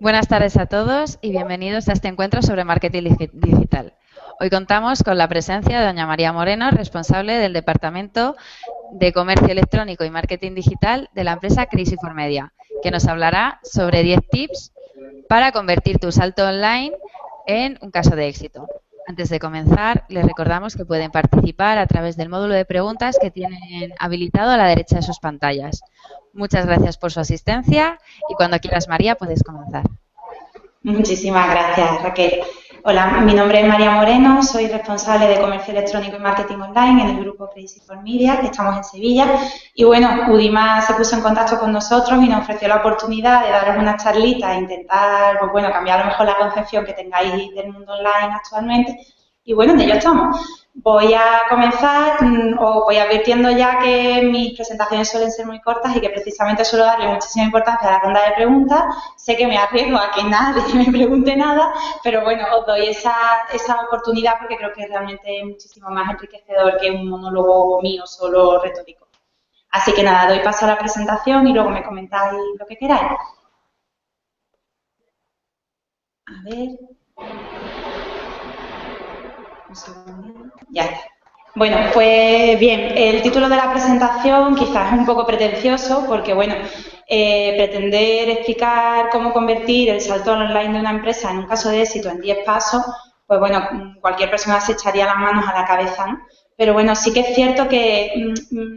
Buenas tardes a todos y bienvenidos a este encuentro sobre marketing digital. Hoy contamos con la presencia de doña María Moreno, responsable del Departamento de Comercio Electrónico y Marketing Digital de la empresa Crisis4Media, que nos hablará sobre 10 tips para convertir tu salto online en un caso de éxito. Antes de comenzar, les recordamos que pueden participar a través del módulo de preguntas que tienen habilitado a la derecha de sus pantallas. Muchas gracias por su asistencia y cuando quieras, María, puedes comenzar. Muchísimas gracias, Raquel. Hola, mi nombre es María Moreno, soy responsable de Comercio Electrónico y Marketing Online en el grupo Crisis4Media, que estamos en Sevilla. Y bueno, Udima se puso en contacto con nosotros y nos ofreció la oportunidad de daros una charlita e intentar, pues bueno, cambiar a lo mejor la concepción que tengáis del mundo online actualmente. Y bueno, en ello estamos. Voy a comenzar, os voy advirtiendo ya que mis presentaciones suelen ser muy cortas y que precisamente suelo darle muchísima importancia a la ronda de preguntas. Sé que me arriesgo a que nadie me pregunte nada, pero bueno, os doy esa oportunidad porque creo que es realmente muchísimo más enriquecedor que un monólogo mío solo retórico. Así que nada, doy paso a la presentación y luego me comentáis lo que queráis. A ver. Un segundo. Ya está. Bueno, pues bien, el título de la presentación quizás es un poco pretencioso porque, bueno, pretender explicar cómo convertir el salto online de una empresa en un caso de éxito en 10 pasos, pues bueno, cualquier persona se echaría las manos a la cabeza, ¿no? Pero bueno, sí que es cierto que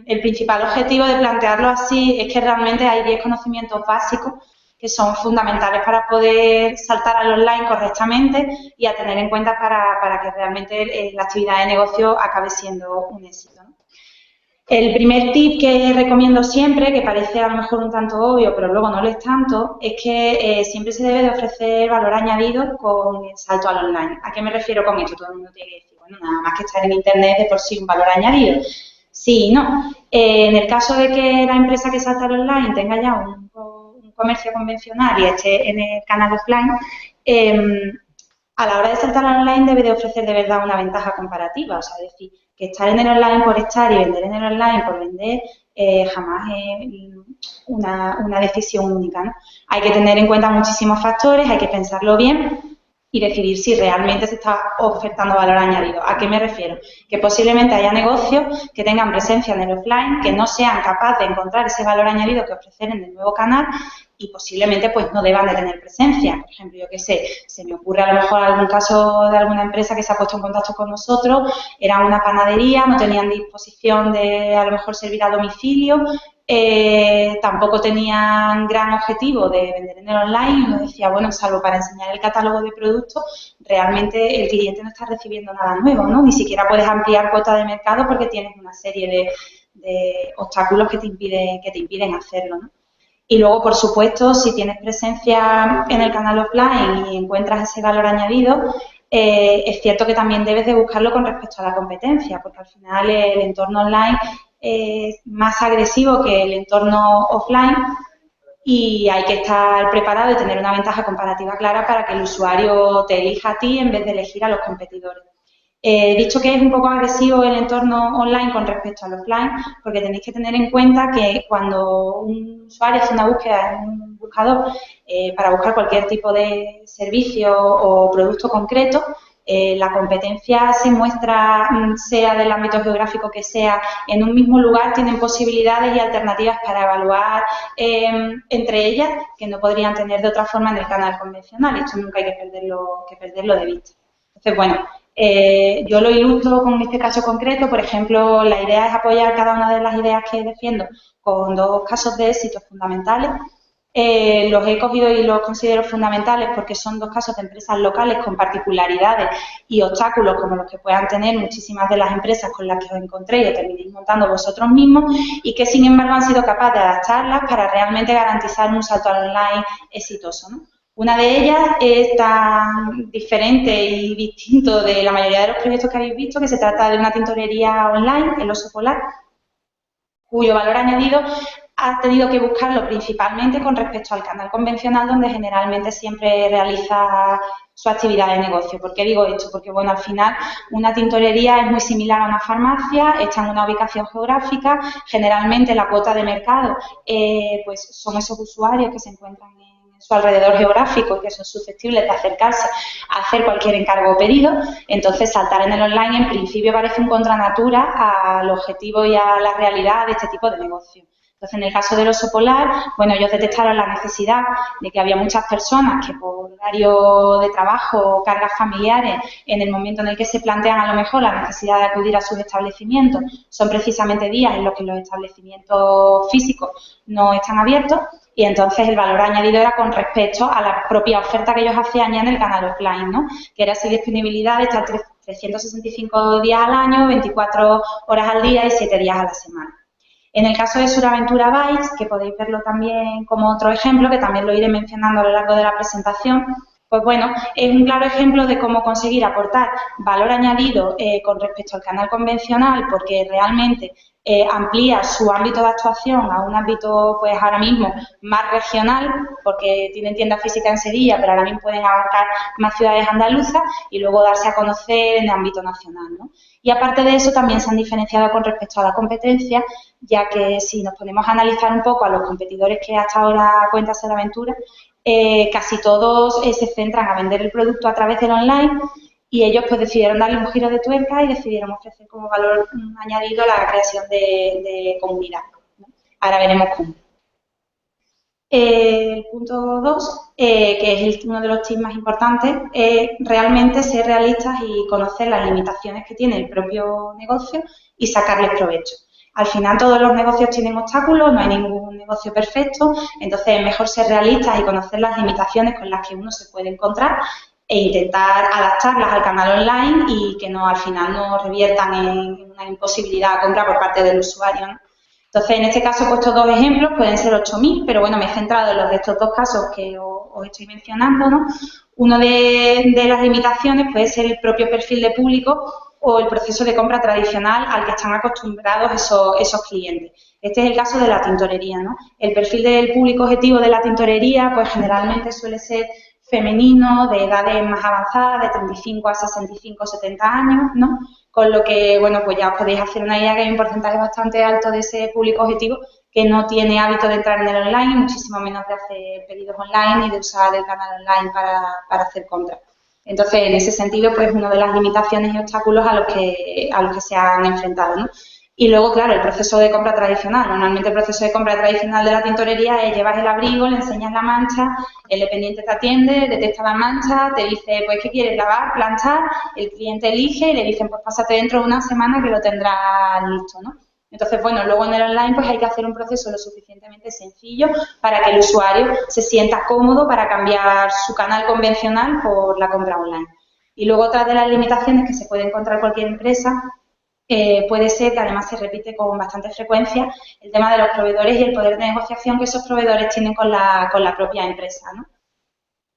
el principal objetivo de plantearlo así es que realmente hay 10 conocimientos básicos que son fundamentales para poder saltar al online correctamente y a tener en cuenta para que realmente la actividad de negocio acabe siendo un éxito, ¿no? El primer tip que recomiendo siempre, que parece a lo mejor un tanto obvio, pero luego no lo es tanto, es que siempre se debe de ofrecer valor añadido con el salto al online. ¿A qué me refiero con esto? Todo el mundo tiene que decir, bueno, nada más que estar en Internet de por sí un valor añadido. Sí y no. En el caso de que la empresa que salta al online tenga ya un comercio convencional y esté en el canal offline, a la hora de saltar al online debe de ofrecer de verdad una ventaja comparativa, o sea, es decir, que estar en el online por estar y vender en el online por vender jamás es una decisión única, ¿no? Hay que tener en cuenta muchísimos factores, hay que pensarlo bien y decidir si realmente se está ofertando valor añadido. ¿A qué me refiero? Que posiblemente haya negocios que tengan presencia en el offline, que no sean capaces de encontrar ese valor añadido que ofrecer en el nuevo canal y posiblemente pues no deban de tener presencia. Por ejemplo, yo qué sé, se me ocurre a lo mejor algún caso de alguna empresa que se ha puesto en contacto con nosotros, era una panadería, no tenían disposición de a lo mejor servir a domicilio, tampoco tenían gran objetivo de vender en el online y uno decía, bueno, salvo para enseñar el catálogo de productos, realmente el cliente no está recibiendo nada nuevo, ¿no? Ni siquiera puedes ampliar cuota de mercado porque tienes una serie de obstáculos que te impiden hacerlo, ¿no? Y luego, por supuesto, si tienes presencia en el canal offline y encuentras ese valor añadido, es cierto que también debes de buscarlo con respecto a la competencia, porque al final el entorno online es más agresivo que el entorno offline y hay que estar preparado y tener una ventaja comparativa clara para que el usuario te elija a ti en vez de elegir a los competidores. Dicho que es un poco agresivo el entorno online con respecto al offline, porque tenéis que tener en cuenta que cuando un usuario hace una búsqueda en un buscador para buscar cualquier tipo de servicio o producto concreto, la competencia se muestra, sea del ámbito geográfico que sea, en un mismo lugar tienen posibilidades y alternativas para evaluar entre ellas que no podrían tener de otra forma en el canal convencional. Y esto nunca hay que perderlo de vista. Entonces, bueno, yo lo ilustro con este caso concreto. Por ejemplo, la idea es apoyar cada una de las ideas que defiendo con dos casos de éxito fundamentales. Los he cogido y los considero fundamentales porque son dos casos de empresas locales con particularidades y obstáculos como los que puedan tener muchísimas de las empresas con las que os encontréis y terminéis montando vosotros mismos y que sin embargo han sido capaces de adaptarlas para realmente garantizar un salto al online exitoso, ¿no? Una de ellas es tan diferente y distinto de la mayoría de los proyectos que habéis visto, que se trata de una tintorería online, el Oso Polar, cuyo valor añadido ha tenido que buscarlo principalmente con respecto al canal convencional, donde generalmente siempre realiza su actividad de negocio. ¿Por qué digo esto? Porque, bueno, al final una tintorería es muy similar a una farmacia, está en una ubicación geográfica, generalmente la cuota de mercado pues son esos usuarios que se encuentran en su alrededor geográfico y que son susceptibles de acercarse a hacer cualquier encargo o pedido. Entonces, saltar en el online en principio parece un contra natura al objetivo y a la realidad de este tipo de negocio. Entonces, en el caso del oso polar, bueno, ellos detectaron la necesidad de que había muchas personas que por horario de trabajo o cargas familiares, en el momento en el que se plantean a lo mejor la necesidad de acudir a sus establecimientos, son precisamente días en los que los establecimientos físicos no están abiertos, y entonces el valor añadido era con respecto a la propia oferta que ellos hacían ya en el canal offline, ¿no? Que era su disponibilidad de estar 365 días al año, 24 horas al día y 7 días a la semana. En el caso de Suraventura Bytes, que podéis verlo también como otro ejemplo, que también lo iré mencionando a lo largo de la presentación, pues bueno, es un claro ejemplo de cómo conseguir aportar valor añadido con respecto al canal convencional, porque realmente amplía su ámbito de actuación a un ámbito, pues ahora mismo, más regional, porque tienen tienda física en Sevilla, pero ahora mismo pueden abarcar más ciudades andaluzas y luego darse a conocer en el ámbito nacional, ¿no? Y aparte de eso, también se han diferenciado con respecto a la competencia, ya que si nos ponemos a analizar un poco a los competidores que hasta ahora cuenta Suraventura, casi todos se centran a vender el producto a través del online, y ellos pues decidieron darle un giro de tuerca y decidieron ofrecer como valor añadido la creación de comunidad, ¿no? Ahora veremos cómo. El punto 2, que es uno de los tips más importantes, es realmente ser realistas y conocer las limitaciones que tiene el propio negocio y sacarles provecho. Al final todos los negocios tienen obstáculos, no hay ningún negocio perfecto, entonces es mejor ser realistas y conocer las limitaciones con las que uno se puede encontrar e intentar adaptarlas al canal online y que no al final no reviertan en una imposibilidad de compra por parte del usuario, ¿no? Entonces, en este caso he puesto dos ejemplos, pueden ser 8.000, pero bueno, me he centrado en los de estos dos casos que os estoy mencionando, ¿no? Uno de las limitaciones puede ser el propio perfil de público o el proceso de compra tradicional al que están acostumbrados esos clientes. Este es el caso de la tintorería, ¿no? El perfil del público objetivo de la tintorería, pues generalmente suele ser femenino, de edades más avanzadas, de 35 a 65 o 70 años, ¿no? Con lo que, bueno, pues ya os podéis hacer una idea que hay un porcentaje bastante alto de ese público objetivo que no tiene hábito de entrar en el online, muchísimo menos de hacer pedidos online y de usar el canal online para hacer compras. Entonces, en ese sentido, pues una de las limitaciones y obstáculos a los que se han enfrentado, ¿no? Y luego, claro, el proceso de compra tradicional. Normalmente el proceso de compra tradicional de la tintorería es llevas el abrigo, le enseñas la mancha, el dependiente te atiende, detecta la mancha, te dice, pues, ¿qué quieres? Lavar, planchar, el cliente elige y le dicen, pues, pásate dentro de una semana que lo tendrás listo, ¿no? Entonces, bueno, luego en el online pues hay que hacer un proceso lo suficientemente sencillo para que el usuario se sienta cómodo para cambiar su canal convencional por la compra online. Y luego otra de las limitaciones que se puede encontrar cualquier empresa puede ser, que además se repite con bastante frecuencia, el tema de los proveedores y el poder de negociación que esos proveedores tienen con la propia empresa, ¿no?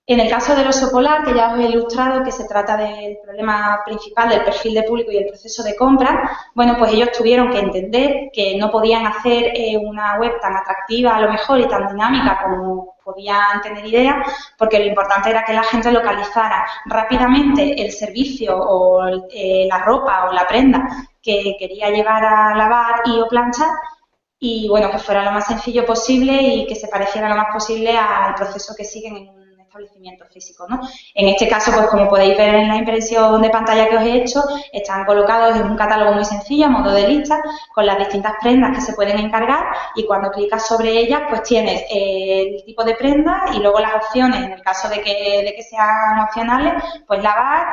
En el caso del oso polar, que ya os he ilustrado, que se trata del problema principal del perfil de público y el proceso de compra, bueno, pues ellos tuvieron que entender que no podían hacer una web tan atractiva a lo mejor y tan dinámica como podían tener idea, porque lo importante era que la gente localizara rápidamente el servicio o la ropa o la prenda que quería llevar a lavar y o planchar, y bueno, que fuera lo más sencillo posible y que se pareciera lo más posible al proceso que siguen en un establecimiento físico, ¿no? En este caso, pues como podéis ver en la impresión de pantalla que os he hecho, están colocados en un catálogo muy sencillo, a modo de lista, con las distintas prendas que se pueden encargar, y cuando clicas sobre ellas, pues tienes el tipo de prenda y luego las opciones, en el caso de que sean opcionales, pues lavar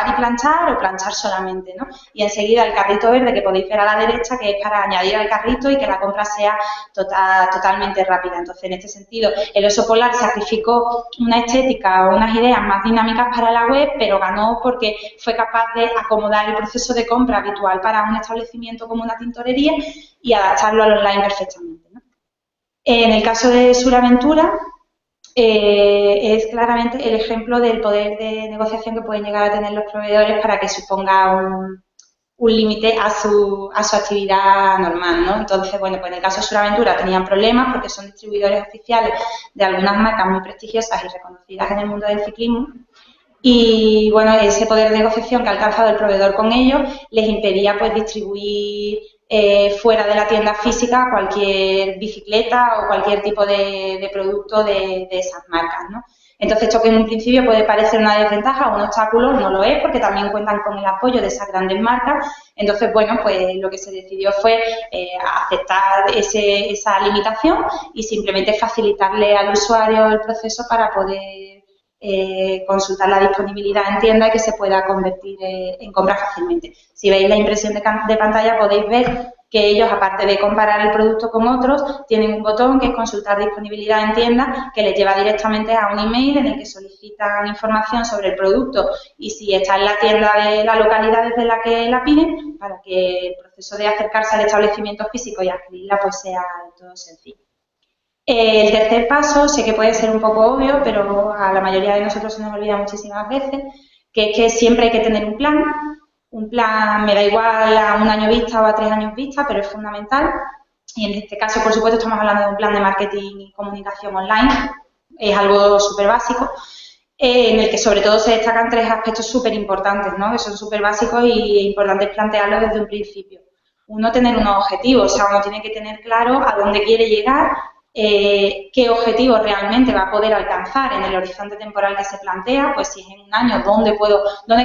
y planchar o planchar solamente, ¿no? Y enseguida el carrito verde que podéis ver a la derecha, que es para añadir al carrito y que la compra sea totalmente rápida. Entonces, en este sentido, el oso polar sacrificó una estética o unas ideas más dinámicas para la web, pero ganó porque fue capaz de acomodar el proceso de compra habitual para un establecimiento como una tintorería y adaptarlo al online perfectamente, ¿no? En el caso de Suraventura, es claramente el ejemplo del poder de negociación que pueden llegar a tener los proveedores para que suponga un límite a su actividad normal, ¿no? Entonces, bueno, pues en el caso de Suraventura tenían problemas porque son distribuidores oficiales de algunas marcas muy prestigiosas y reconocidas en el mundo del ciclismo. Y bueno, ese poder de negociación que ha alcanzado el proveedor con ellos les impedía pues distribuir fuera de la tienda física cualquier bicicleta o cualquier tipo de producto de esas marcas, ¿no? Entonces, esto que en un principio puede parecer una desventaja o un obstáculo, no lo es, porque también cuentan con el apoyo de esas grandes marcas. Entonces, bueno, pues lo que se decidió fue aceptar esa limitación y simplemente facilitarle al usuario el proceso para poder consultar la disponibilidad en tienda y que se pueda convertir en compra fácilmente. Si veis la impresión de pantalla podéis ver que ellos, aparte de comparar el producto con otros, tienen un botón que es consultar disponibilidad en tienda, que les lleva directamente a un email en el que solicitan información sobre el producto y si está en la tienda de la localidad desde la que la piden, para que el proceso de acercarse al establecimiento físico y adquirirla pues sea todo sencillo. El tercer paso, sé que puede ser un poco obvio, pero a la mayoría de nosotros se nos olvida muchísimas veces, que es que siempre hay que tener un plan. Un plan me da igual a un año vista o a 3 años vista, pero es fundamental. Y en este caso, por supuesto, estamos hablando de un plan de marketing y comunicación online. Es algo súper básico, en el que sobre todo se destacan 3 aspectos súper importantes, ¿no? Que son súper básicos y importantes plantearlos desde un principio. Uno, tener unos objetivos, o sea, uno tiene que tener claro a dónde quiere llegar, qué objetivo realmente va a poder alcanzar en el horizonte temporal que se plantea, pues si es en un año, dónde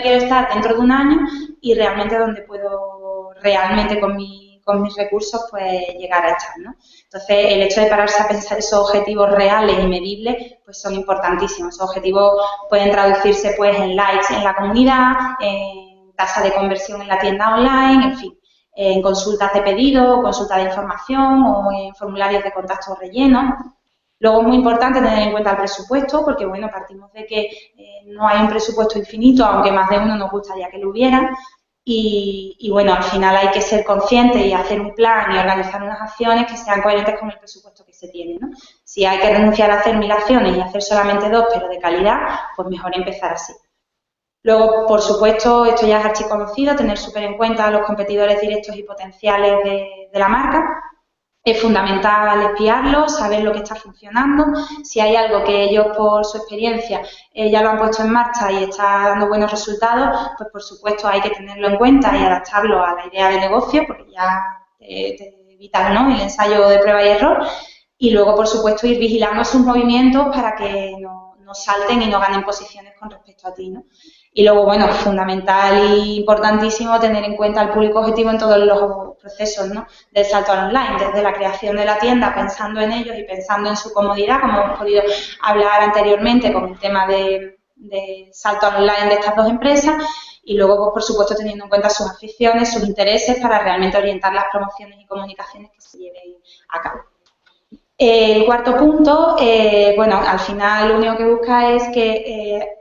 quiero estar dentro de un año y realmente dónde puedo realmente con mis recursos pues llegar a estar, ¿no? Entonces, el hecho de pararse a pensar esos objetivos reales y medibles pues son importantísimos. Esos objetivos pueden traducirse pues en likes en la comunidad, en tasa de conversión en la tienda online, en fin, en consultas de pedido, consultas de información o en formularios de contacto rellenos. Luego es muy importante tener en cuenta el presupuesto porque, bueno, partimos de que no hay un presupuesto infinito, aunque más de uno nos gustaría que lo hubiera. Y bueno, al final hay que ser consciente y hacer un plan y organizar unas acciones que sean coherentes con el presupuesto que se tiene, ¿no? Si hay que renunciar a hacer 1000 acciones y hacer solamente 2, pero de calidad, pues mejor empezar así. Luego, por supuesto, esto ya es archiconocido, tener súper en cuenta a los competidores directos y potenciales de la marca. Es fundamental espiarlos, saber lo que está funcionando. Si hay algo que ellos, por su experiencia, ya lo han puesto en marcha y está dando buenos resultados, pues por supuesto hay que tenerlo en cuenta y adaptarlo a la idea de negocio, porque ya te evitan, ¿no?, el ensayo de prueba y error. Y luego, por supuesto, ir vigilando sus movimientos para que no salten y no ganen posiciones con respecto a ti, ¿no? Y luego, bueno, fundamental e importantísimo tener en cuenta el público objetivo en todos los procesos, ¿no?, del salto al online, desde la creación de la tienda, pensando en ellos y pensando en su comodidad, como hemos podido hablar anteriormente con el tema de salto al online de estas 2 empresas, y luego, pues, por supuesto, teniendo en cuenta sus aficiones, sus intereses, para realmente orientar las promociones y comunicaciones que se lleven a cabo. El cuarto punto, bueno, al final lo único que busca es que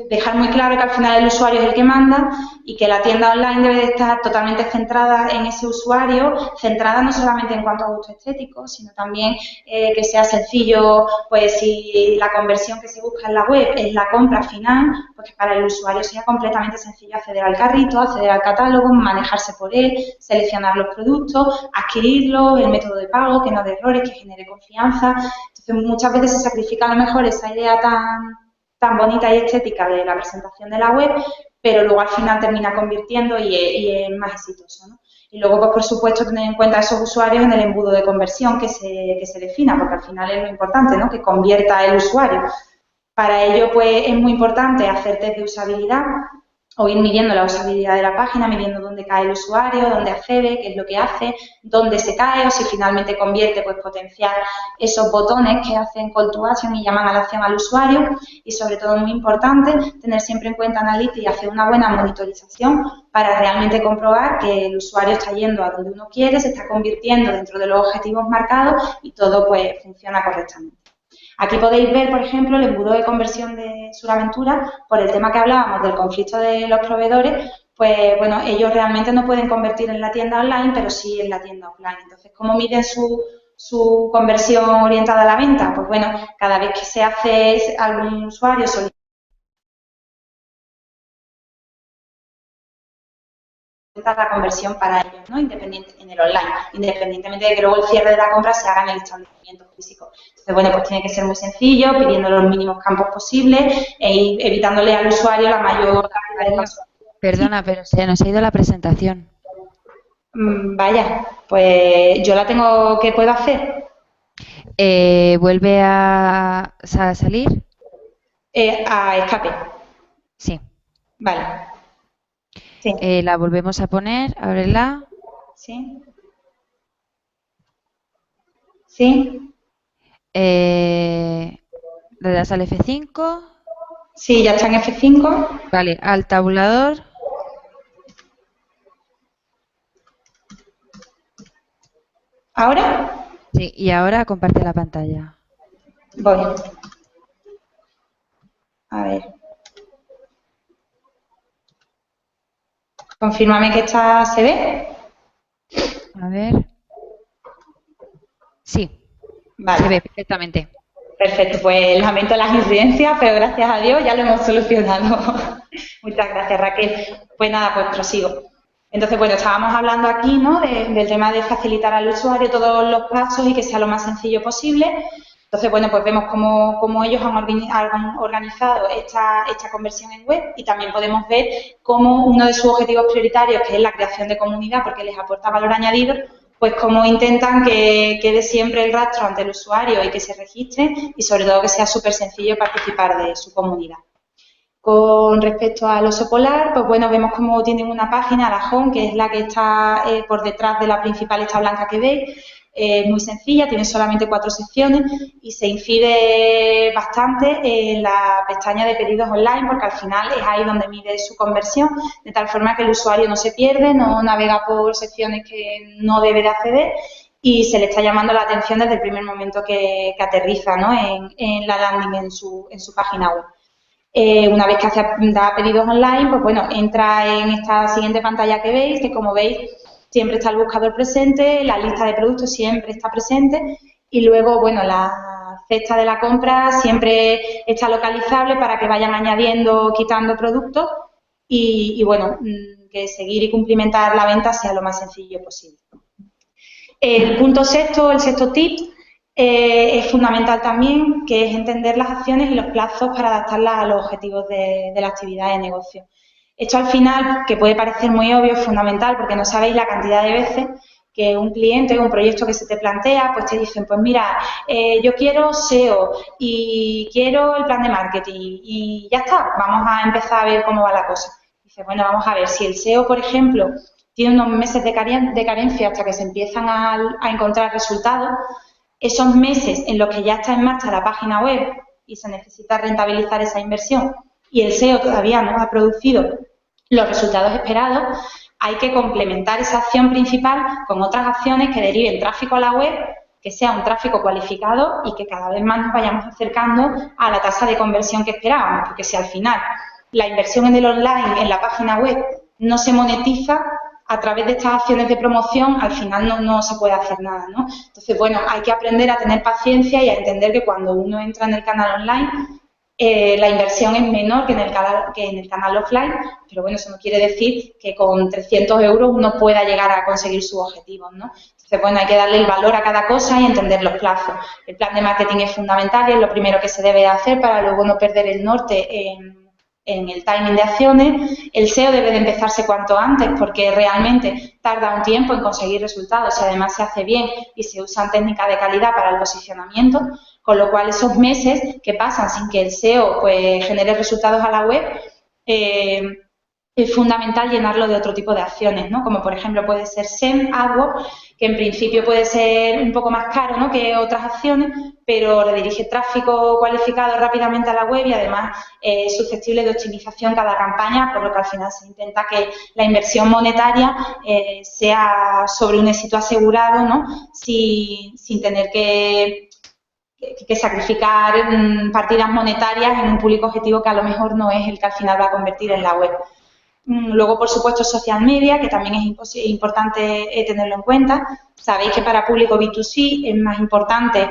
dejar muy claro que al final el usuario es el que manda y que la tienda online debe de estar totalmente centrada en ese usuario, centrada no solamente en cuanto a gusto estético, sino también que sea sencillo, pues si la conversión que se busca en la web es la compra final, pues que para el usuario sea completamente sencillo acceder al carrito, acceder al catálogo, manejarse por él, seleccionar los productos, adquirirlos, el método de pago, que no dé errores, que genere confianza. Entonces, muchas veces se sacrifica a lo mejor esa idea tan bonita y estética de la presentación de la web, pero luego al final termina convirtiendo y es más exitoso, ¿no? Y luego, pues, por supuesto, tener en cuenta a esos usuarios en el embudo de conversión que se defina, porque al final es lo importante, ¿no?, que convierta el usuario. Para ello, pues, es muy importante hacer test de usabilidad o ir midiendo la usabilidad de la página, midiendo dónde cae el usuario, dónde accede, qué es lo que hace, dónde se cae o si finalmente convierte, pues potenciar esos botones que hacen call to action y llaman a la acción al usuario. Y sobre todo, muy importante, tener siempre en cuenta Analytics y hacer una buena monitorización para realmente comprobar que el usuario está yendo a donde uno quiere, se está convirtiendo dentro de los objetivos marcados y todo, pues, funciona correctamente. Aquí podéis ver, por ejemplo, el embudo de conversión de Suraventura. Por el tema que hablábamos del conflicto de los proveedores, pues bueno, ellos realmente no pueden convertir en la tienda online, pero sí en la tienda offline. Entonces, ¿cómo miden su conversión orientada a la venta? Pues bueno, cada vez que se hace algún usuario solicita la conversión para ellos, ¿no?, en el online, independientemente de que luego el cierre de la compra se haga en el establecimiento físico. Entonces, bueno, pues tiene que ser muy sencillo, pidiendo los mínimos campos posibles e evitándole al usuario la mayor cantidad de pasos. Perdona, pero se nos ha ido la presentación. Vaya, pues yo la tengo, ¿qué puedo hacer? ¿Vuelve a salir? A escape. Sí. Vale. Sí. La volvemos a poner, ábrela. Sí. Sí. Le das al F5. Sí, ya está en F5. Vale, al tabulador. ¿Ahora? Sí, y ahora comparte la pantalla. Voy. A ver. Confírmame que esta se ve. A ver. Sí, se ve Vale. perfectamente. Perfecto, pues lamento las incidencias, pero gracias a Dios ya lo hemos solucionado. Muchas gracias, Raquel. Pues nada, pues prosigo. Entonces, bueno, estábamos hablando aquí, ¿no?, del tema de facilitar al usuario todos los pasos y que sea lo más sencillo posible. Entonces, bueno, pues vemos cómo ellos han organizado esta conversión en web y también podemos ver cómo uno de sus objetivos prioritarios, que es la creación de comunidad, porque les aporta valor añadido, pues cómo intentan que quede siempre el rastro ante el usuario y que se registre y sobre todo que sea súper sencillo participar de su comunidad. Con respecto al oso polar, pues bueno, vemos cómo tienen una página, la home, que es la que está por detrás de la principal, esta blanca que veis. Muy sencilla, tiene solamente 4 secciones y se incide bastante en la pestaña de pedidos online porque al final es ahí donde mide su conversión, de tal forma que el usuario no se pierde, no navega por secciones que no debe de acceder y se le está llamando la atención desde el primer momento que aterriza, ¿no?, en la landing, en su página web. Una vez que da pedidos online, pues bueno, entra en esta siguiente pantalla que veis, que como veis siempre está el buscador presente, la lista de productos siempre está presente y luego, bueno, la cesta de la compra siempre está localizable para que vayan añadiendo o quitando productos y bueno, que seguir y cumplimentar la venta sea lo más sencillo posible. El punto sexto, el sexto tip, es fundamental también, que es entender las acciones y los plazos para adaptarlas a los objetivos de la actividad de negocio. Esto al final, que puede parecer muy obvio, es fundamental porque no sabéis la cantidad de veces que un cliente o un proyecto que se te plantea, pues te dicen, pues mira, yo quiero SEO y quiero el plan de marketing y ya está, vamos a empezar a ver cómo va la cosa. Dice, bueno, vamos a ver, si el SEO, por ejemplo, tiene unos meses de carencia hasta que se empiezan a encontrar resultados, esos meses en los que ya está en marcha la página web y se necesita rentabilizar esa inversión y el SEO todavía no ha producido los resultados esperados, hay que complementar esa acción principal con otras acciones que deriven tráfico a la web, que sea un tráfico cualificado y que cada vez más nos vayamos acercando a la tasa de conversión que esperábamos, porque si al final la inversión en el online, en la página web, no se monetiza, a través de estas acciones de promoción al final no se puede hacer nada, ¿no? Entonces, bueno, hay que aprender a tener paciencia y a entender que cuando uno entra en el canal online, la inversión es menor que en el canal offline, pero bueno, eso no quiere decir que con 300 euros uno pueda llegar a conseguir sus objetivos, ¿no? Entonces, bueno, hay que darle el valor a cada cosa y entender los plazos. El plan de marketing es fundamental y es lo primero que se debe hacer para luego no perder el norte en el timing de acciones. El SEO debe de empezarse cuanto antes porque realmente tarda un tiempo en conseguir resultados y además se hace bien y se usan técnicas de calidad para el posicionamiento, con lo cual esos meses que pasan sin que el SEO pues genere resultados a la web, es fundamental llenarlo de otro tipo de acciones, ¿no? Como por ejemplo puede ser SEM, AdWords, que en principio puede ser un poco más caro, ¿no?, que otras acciones, pero redirige tráfico cualificado rápidamente a la web y además es susceptible de optimización cada campaña, por lo que al final se intenta que la inversión monetaria sea sobre un éxito asegurado, ¿no?, sin tener que sacrificar partidas monetarias en un público objetivo que a lo mejor no es el que al final va a convertir en la web. Luego, por supuesto, social media, que también es importante tenerlo en cuenta. Sabéis que para público B2C es más importante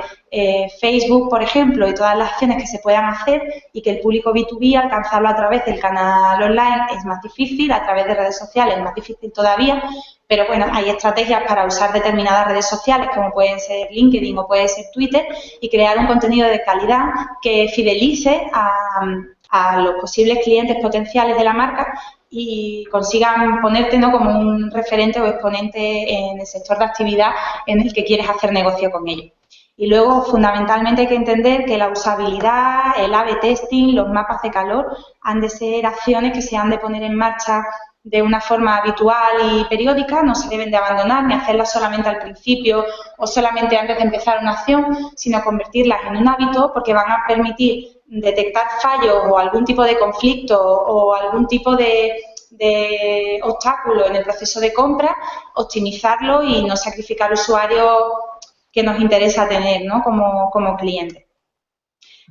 Facebook, por ejemplo, y todas las acciones que se puedan hacer, y que el público B2B, alcanzarlo a través del canal online es más difícil, a través de redes sociales es más difícil todavía, pero bueno, hay estrategias para usar determinadas redes sociales, como pueden ser LinkedIn o puede ser Twitter, y crear un contenido de calidad que fidelice a los posibles clientes potenciales de la marca y consigan ponerte, ¿no?, como un referente o exponente en el sector de actividad en el que quieres hacer negocio con ellos. Y luego, fundamentalmente, hay que entender que la usabilidad, el A/B testing, los mapas de calor, han de ser acciones que se han de poner en marcha de una forma habitual y periódica, no se deben de abandonar ni hacerlas solamente al principio o solamente antes de empezar una acción, sino convertirlas en un hábito porque van a permitir detectar fallos o algún tipo de conflicto o algún tipo de obstáculo en el proceso de compra, optimizarlo y no sacrificar usuarios que nos interesa tener, ¿no?, como clientes.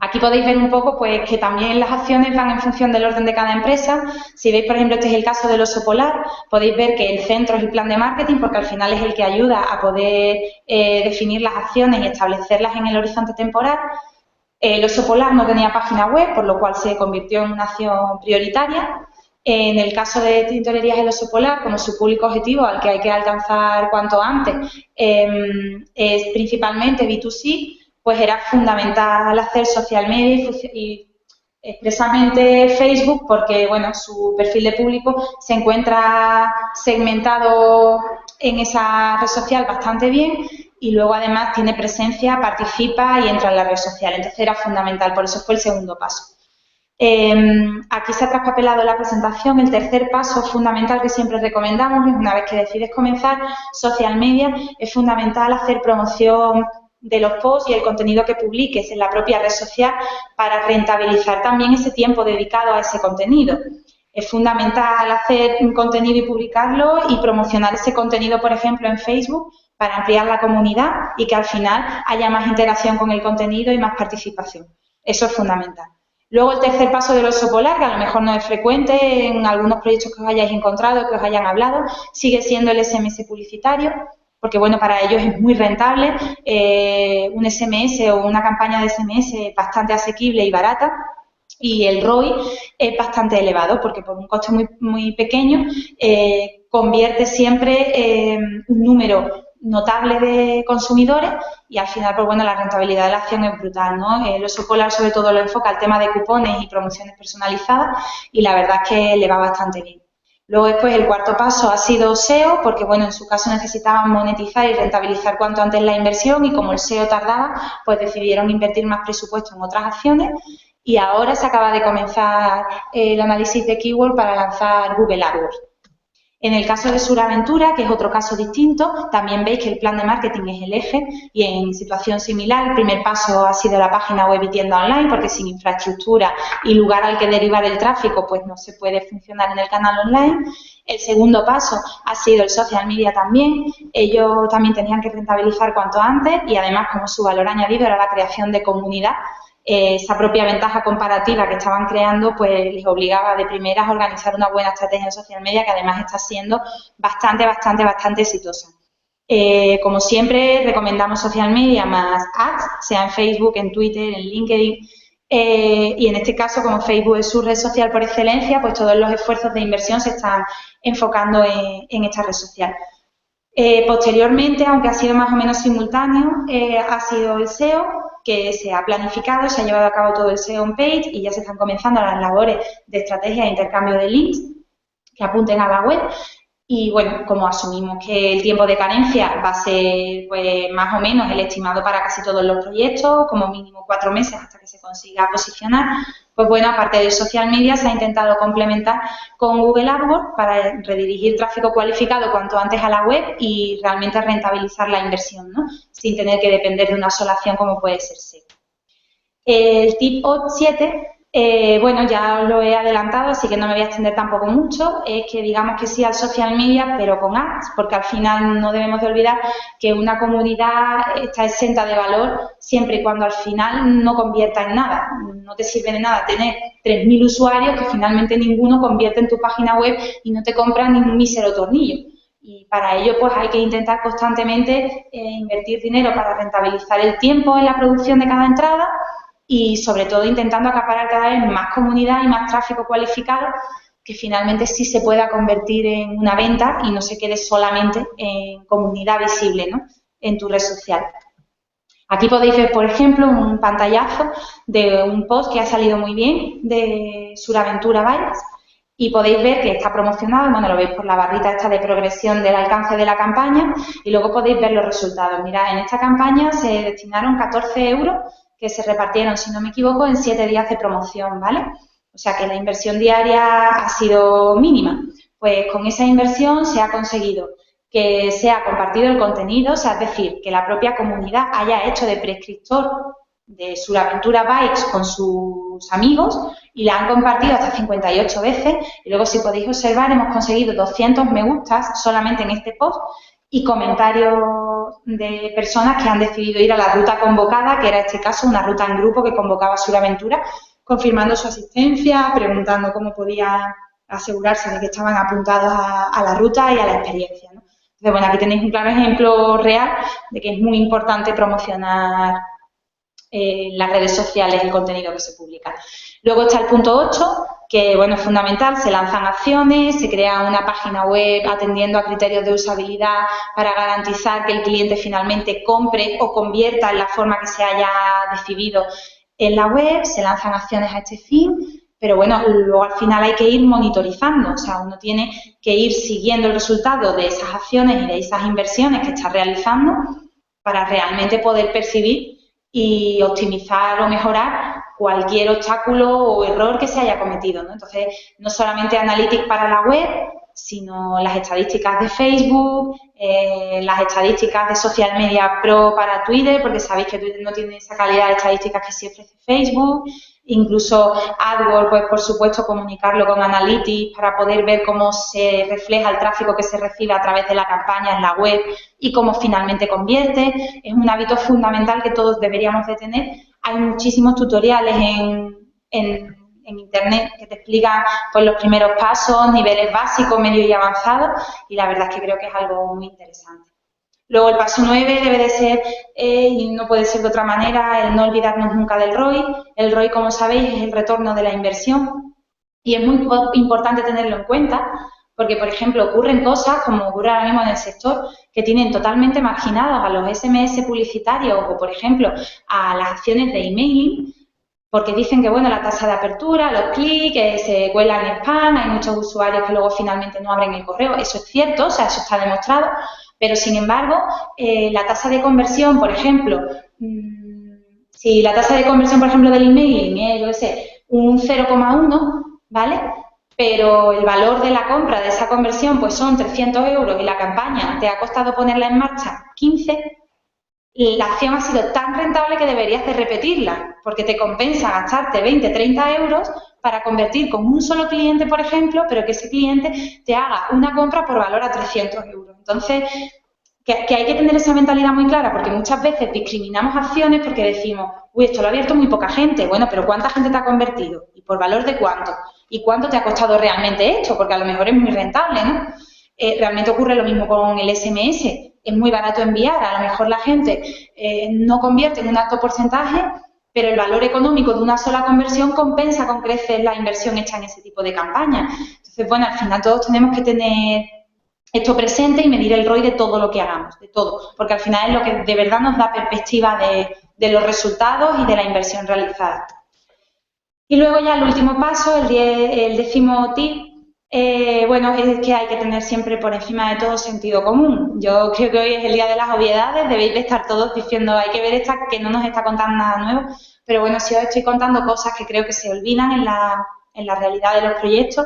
Aquí podéis ver un poco pues que también las acciones van en función del orden de cada empresa. Si veis, por ejemplo, este es el caso del oso polar, podéis ver que el centro es el plan de marketing porque al final es el que ayuda a poder definir las acciones y establecerlas en el horizonte temporal. El oso polar no tenía página web, por lo cual se convirtió en una acción prioritaria. En el caso de Tintorerías El Oso Polar, como su público objetivo al que hay que alcanzar cuanto antes es principalmente B2C, pues era fundamental hacer social media y expresamente Facebook porque, bueno, su perfil de público se encuentra segmentado en esa red social bastante bien y luego además tiene presencia, participa y entra en la red social. Entonces era fundamental, por eso fue el segundo paso. Aquí se ha traspapelado la presentación. El tercer paso fundamental que siempre recomendamos es, una vez que decides comenzar social media, es fundamental hacer promoción de los posts y el contenido que publiques en la propia red social para rentabilizar también ese tiempo dedicado a ese contenido. Es fundamental hacer un contenido y publicarlo y promocionar ese contenido, por ejemplo, en Facebook para ampliar la comunidad y que al final haya más interacción con el contenido y más participación. Eso es fundamental. Luego el tercer paso del oso polar, que a lo mejor no es frecuente en algunos proyectos que os hayáis encontrado, que os hayan hablado, sigue siendo el SMS publicitario, porque bueno, para ellos es muy rentable, un SMS o una campaña de SMS bastante asequible y barata, y el ROI es bastante elevado, porque por un coste muy pequeño convierte siempre un número notable de consumidores y al final, pues bueno, la rentabilidad de la acción es brutal, ¿no? El oso polar sobre todo lo enfoca al tema de cupones y promociones personalizadas y la verdad es que le va bastante bien. Luego después el cuarto paso ha sido SEO, porque bueno, en su caso necesitaban monetizar y rentabilizar cuanto antes la inversión y como el SEO tardaba, pues decidieron invertir más presupuesto en otras acciones y ahora se acaba de comenzar el análisis de keyword para lanzar Google AdWords. En el caso de Suraventura, que es otro caso distinto, también veis que el plan de marketing es el eje y en situación similar el primer paso ha sido la página web y tienda online porque sin infraestructura y lugar al que derivar el tráfico pues no se puede funcionar en el canal online. El segundo paso ha sido el social media también. Ellos también tenían que rentabilizar cuanto antes y además como su valor añadido era la creación de comunidad, esa propia ventaja comparativa que estaban creando pues les obligaba de primeras a organizar una buena estrategia en social media que además está siendo bastante exitosa. Como siempre recomendamos social media más ads, sea en Facebook, en Twitter, en LinkedIn y en este caso como Facebook es su red social por excelencia pues todos los esfuerzos de inversión se están enfocando en esta red social. Posteriormente, aunque ha sido más o menos simultáneo, ha sido el SEO, que se ha planificado, se ha llevado a cabo todo el SEO on page y ya se están comenzando las labores de estrategia e intercambio de links que apunten a la web. Y bueno, como asumimos que el tiempo de carencia va a ser pues, más o menos el estimado para casi todos los proyectos, como mínimo 4 meses hasta que se consiga posicionar, pues bueno, aparte de social media se ha intentado complementar con Google AdWords para redirigir tráfico cualificado cuanto antes a la web y realmente rentabilizar la inversión, ¿no? Sin tener que depender de una sola acción como puede ser SEO. El tip 7, bueno, ya os lo he adelantado, así que no me voy a extender tampoco mucho, es que digamos que sí al social media, pero con ads, porque al final no debemos de olvidar que una comunidad está exenta de valor siempre y cuando al final no convierta en nada. No te sirve de nada tener 3.000 usuarios que finalmente ninguno convierte en tu página web y no te compran ni un mísero tornillo. Y para ello pues hay que intentar constantemente invertir dinero para rentabilizar el tiempo en la producción de cada entrada y sobre todo intentando acaparar cada vez más comunidad y más tráfico cualificado que finalmente sí se pueda convertir en una venta y no se quede solamente en comunidad visible, ¿no?, en tu red social. Aquí podéis ver, por ejemplo, un pantallazo de un post que ha salido muy bien de Suraventura Bikes. y podéis ver que está promocionado, bueno, lo veis por la barrita esta de progresión del alcance de la campaña y luego podéis ver los resultados. Mirad, en esta campaña se destinaron 14 euros que se repartieron, si no me equivoco, en 7 días de promoción, ¿vale? O sea que la inversión diaria ha sido mínima. Pues con esa inversión se ha conseguido que sea compartido el contenido, o sea, es decir, que la propia comunidad haya hecho de prescriptor de Suraventura Bikes con sus amigos y la han compartido hasta 58 veces y luego, si podéis observar, hemos conseguido 200 me gustas solamente en este post y comentarios de personas que han decidido ir a la ruta convocada, que era en este caso una ruta en grupo que convocaba Suraventura, confirmando su asistencia, preguntando cómo podía asegurarse de que estaban apuntados a la ruta y a la experiencia, ¿no? Entonces, bueno, aquí tenéis un claro ejemplo real de que es muy importante promocionar en las redes sociales el contenido que se publica. Luego está el punto 8, que bueno, es fundamental, se lanzan acciones, se crea una página web atendiendo a criterios de usabilidad para garantizar que el cliente finalmente compre o convierta en la forma que se haya decidido en la web, se lanzan acciones a este fin, pero bueno, luego al final hay que ir monitorizando, o sea, uno tiene que ir siguiendo el resultado de esas acciones y de esas inversiones que está realizando para realmente poder percibir y optimizar o mejorar cualquier obstáculo o error que se haya cometido, ¿no? Entonces, no solamente Analytics para la web, sino las estadísticas de Facebook, las estadísticas de Social Media Pro para Twitter, porque sabéis que Twitter no tiene esa calidad de estadísticas que sí ofrece Facebook, incluso AdWords, pues por supuesto comunicarlo con Analytics para poder ver cómo se refleja el tráfico que se recibe a través de la campaña en la web y cómo finalmente convierte. Es un hábito fundamental que todos deberíamos de tener. Hay muchísimos tutoriales en Internet que te explican pues, los primeros pasos, niveles básicos, medios y avanzados, y la verdad es que creo que es algo muy interesante. Luego el paso 9 debe de ser, y no puede ser de otra manera, el no olvidarnos nunca del ROI. El ROI, como sabéis, es el retorno de la inversión y es muy importante tenerlo en cuenta porque, por ejemplo, ocurren cosas, como ocurre ahora mismo en el sector, que tienen totalmente marginados a los SMS publicitarios o, por ejemplo, a las acciones de emailing, porque dicen que, bueno, la tasa de apertura, los clics, se cuelan en spam, hay muchos usuarios que luego finalmente no abren el correo. Eso es cierto, o sea, eso está demostrado. Pero, sin embargo, la tasa de conversión, por ejemplo, si la tasa de conversión, por ejemplo, del emailing es, yo qué sé, un 0,1, ¿vale? Pero el valor de la compra de esa conversión pues son 300 euros y la campaña te ha costado ponerla en marcha 15, la acción ha sido tan rentable que deberías de repetirla, porque te compensa gastarte 20, 30 euros para convertir con un solo cliente, por ejemplo, pero que ese cliente te haga una compra por valor a 300 euros. Entonces, que hay que tener esa mentalidad muy clara, porque muchas veces discriminamos acciones porque decimos, uy, esto lo ha abierto muy poca gente. Bueno, pero ¿cuánta gente te ha convertido? ¿Y por valor de cuánto? ¿Y cuánto te ha costado realmente esto? Porque a lo mejor es muy rentable, ¿no? Realmente ocurre lo mismo con el SMS. Es muy barato enviar, a lo mejor la gente no convierte en un alto porcentaje, pero el valor económico de una sola conversión compensa con creces la inversión hecha en ese tipo de campaña. Entonces, bueno, al final todos tenemos que tener esto presente y medir el ROI de todo lo que hagamos, de todo, porque al final es lo que de verdad nos da perspectiva de los resultados y de la inversión realizada. Y luego ya el último paso, el 10º tip, bueno, es que hay que tener siempre por encima de todo sentido común. Yo creo que hoy es el día de las obviedades, debéis de estar todos diciendo hay que ver esta que no nos está contando nada nuevo, pero bueno, sí os estoy contando cosas que creo que se olvidan en la realidad de los proyectos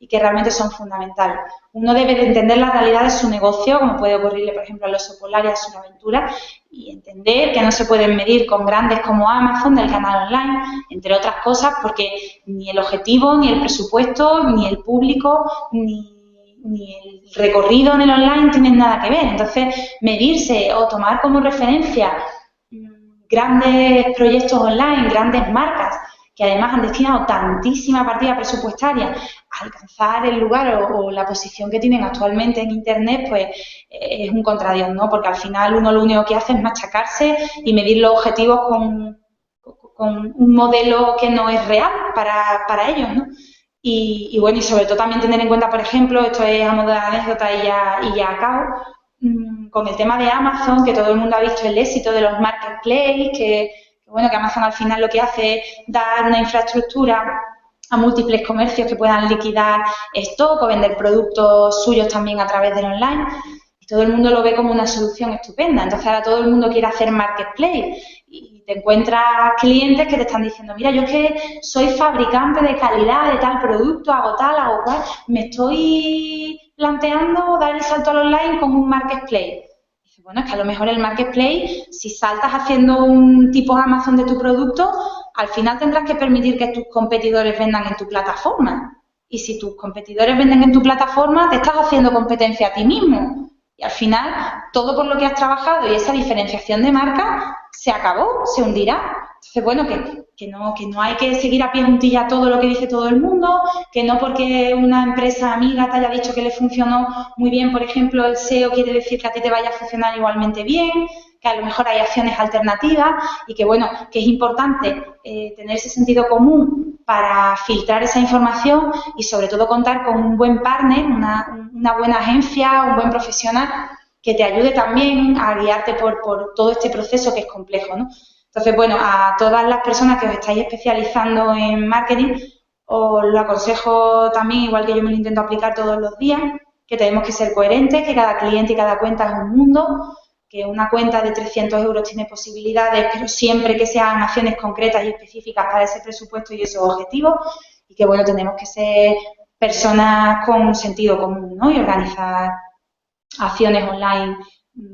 y que realmente son fundamentales. Uno debe de entender la realidad de su negocio, como puede ocurrirle, por ejemplo, a los Oso Polar y a Suraventura, y entender que no se pueden medir con grandes como Amazon del canal online, entre otras cosas, porque ni el objetivo, ni el presupuesto, ni el público, ni el recorrido en el online tienen nada que ver. Entonces, medirse o tomar como referencia grandes proyectos online, grandes marcas, que además han destinado tantísima partida presupuestaria a alcanzar el lugar o la posición que tienen actualmente en Internet, pues es un contradios, ¿no? Porque al final uno lo único que hace es machacarse y medir los objetivos con un modelo que no es real para ellos, ¿no? Y bueno, y sobre todo también tener en cuenta, por ejemplo, esto es a modo de anécdota y ya acabo, con el tema de Amazon, que todo el mundo ha visto el éxito de los marketplaces, que bueno, que Amazon al final lo que hace es dar una infraestructura a múltiples comercios que puedan liquidar stock o vender productos suyos también a través del online. Y todo el mundo lo ve como una solución estupenda. Entonces ahora todo el mundo quiere hacer marketplace y te encuentras clientes que te están diciendo, mira, yo es que soy fabricante de calidad de tal producto, hago tal, hago cual, me estoy planteando dar el salto al online con un marketplace. Bueno, es que a lo mejor el marketplace, si saltas haciendo un tipo Amazon de tu producto, al final tendrás que permitir que tus competidores vendan en tu plataforma. Y si tus competidores venden en tu plataforma, te estás haciendo competencia a ti mismo. Y al final, todo por lo que has trabajado y esa diferenciación de marca se acabó, se hundirá. Entonces, bueno, que no hay que seguir a pie juntilla todo lo que dice todo el mundo, que no porque una empresa amiga te haya dicho que le funcionó muy bien, por ejemplo, el SEO quiere decir que a ti te vaya a funcionar igualmente bien, que a lo mejor hay acciones alternativas y que, bueno, que es importante tener ese sentido común para filtrar esa información y, sobre todo, contar con un buen partner, una buena agencia, un buen profesional que te ayude también a guiarte por todo este proceso que es complejo, ¿no? Entonces, bueno, a todas las personas que os estáis especializando en marketing, os lo aconsejo también, igual que yo me lo intento aplicar todos los días, que tenemos que ser coherentes, que cada cliente y cada cuenta es un mundo, que una cuenta de 300 euros tiene posibilidades, pero siempre que sean acciones concretas y específicas para ese presupuesto y esos objetivos, y que, bueno, tenemos que ser personas con sentido común, ¿no? Y organizar acciones online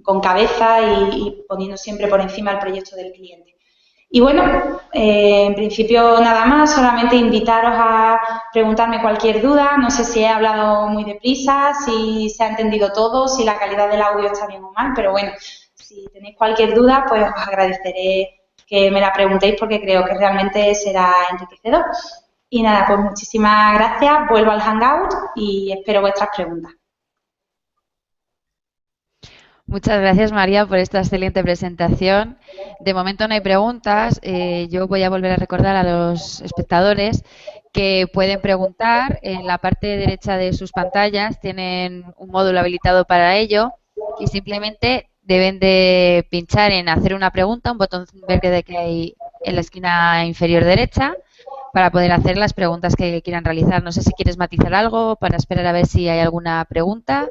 con cabeza y poniendo siempre por encima el proyecto del cliente. Y bueno, en principio nada más, solamente invitaros a preguntarme cualquier duda. No sé si he hablado muy deprisa, si se ha entendido todo, si la calidad del audio está bien o mal, pero bueno, si tenéis cualquier duda, pues os agradeceré que me la preguntéis porque creo que realmente será enriquecedor. Y nada, pues muchísimas gracias, vuelvo al Hangout y espero vuestras preguntas. Muchas gracias, María, por esta excelente presentación. De momento no hay preguntas. Yo voy a volver a recordar a los espectadores que pueden preguntar. En la parte derecha de sus pantallas tienen un módulo habilitado para ello y simplemente deben de pinchar en hacer una pregunta, un botón verde que hay en la esquina inferior derecha, para poder hacer las preguntas que quieran realizar. No sé si quieres matizar algo para esperar a ver si hay alguna pregunta.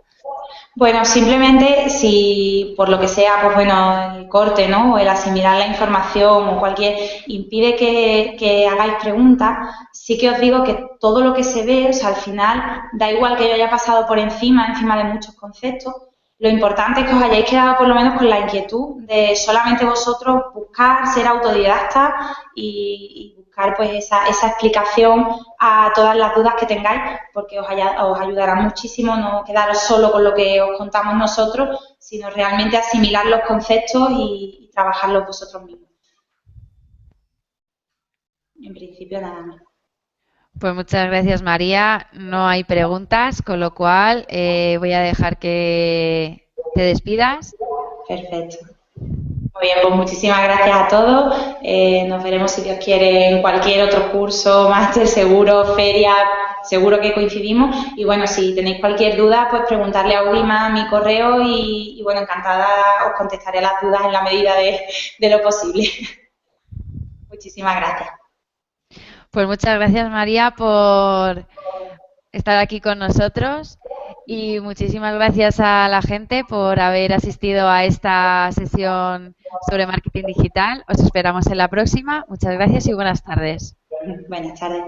Bueno, simplemente si por lo que sea, pues bueno, el corte, ¿no? O el asimilar la información o cualquier impide que hagáis preguntas, sí que os digo que todo lo que se ve, o sea, al final, da igual que yo haya pasado por encima de muchos conceptos, lo importante es que os hayáis quedado por lo menos con la inquietud de solamente vosotros buscar, ser autodidactas y buscar pues esa explicación a todas las dudas que tengáis, porque os ayudará muchísimo no quedaros solo con lo que os contamos nosotros, sino realmente asimilar los conceptos y trabajarlos vosotros mismos. En principio nada más. Pues muchas gracias, María. No hay preguntas, con lo cual voy a dejar que te despidas. Perfecto. Muy bien, pues muchísimas gracias a todos. Nos veremos, si Dios quiere, en cualquier otro curso, máster, seguro, feria, seguro que coincidimos. Y bueno, si tenéis cualquier duda, pues preguntarle a Urima mi correo y bueno, encantada os contestaré las dudas en la medida de lo posible. Muchísimas gracias. Pues muchas gracias, María, por estar aquí con nosotros y muchísimas gracias a la gente por haber asistido a esta sesión sobre marketing digital. Os esperamos en la próxima. Muchas gracias y buenas tardes. Buenas tardes.